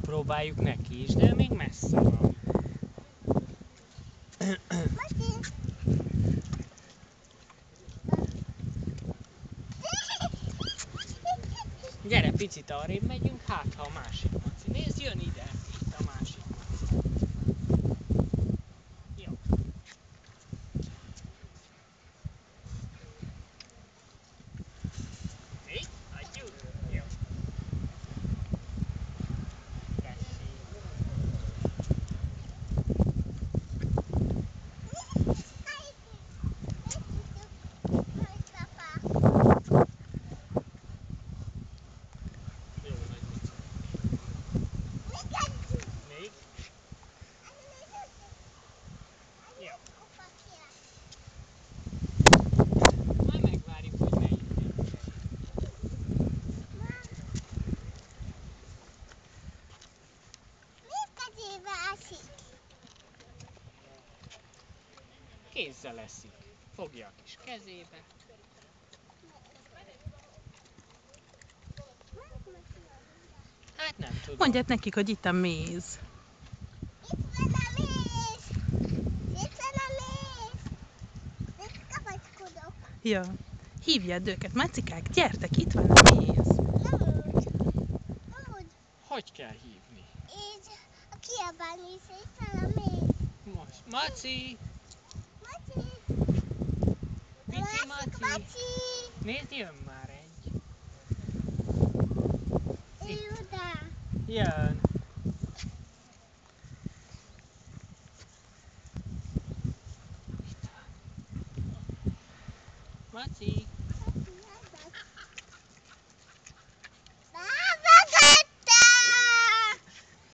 Megpróbáljuk neki is, de még messze van. Gyere, picit arrébb megyünk, hát ha a másik maci. Nézd, jön ide, itt a másik maci. Jó. Így? Adjuk? Jó. Tessék. Jó nagy maci. Még? Jó. Majd megvárjuk, hogy melyik jön. Kézzel eszik. Fogja a kis kezébe. Hát nem tudom. Mondjad nekik, hogy itt a méz. Itt van a méz! Itt van a méz! Itt kapaszkodok. Ja. Hívjad őket, macikák, gyertek, itt van a méz. Nem úgy. Nem úgy. Hogy kell hívni? Így a kiabálni is itt van a méz. Most. Maci! Maci! Pici Másik Maci! Maci! Nézd, jön már egy. Ő oda. Jön.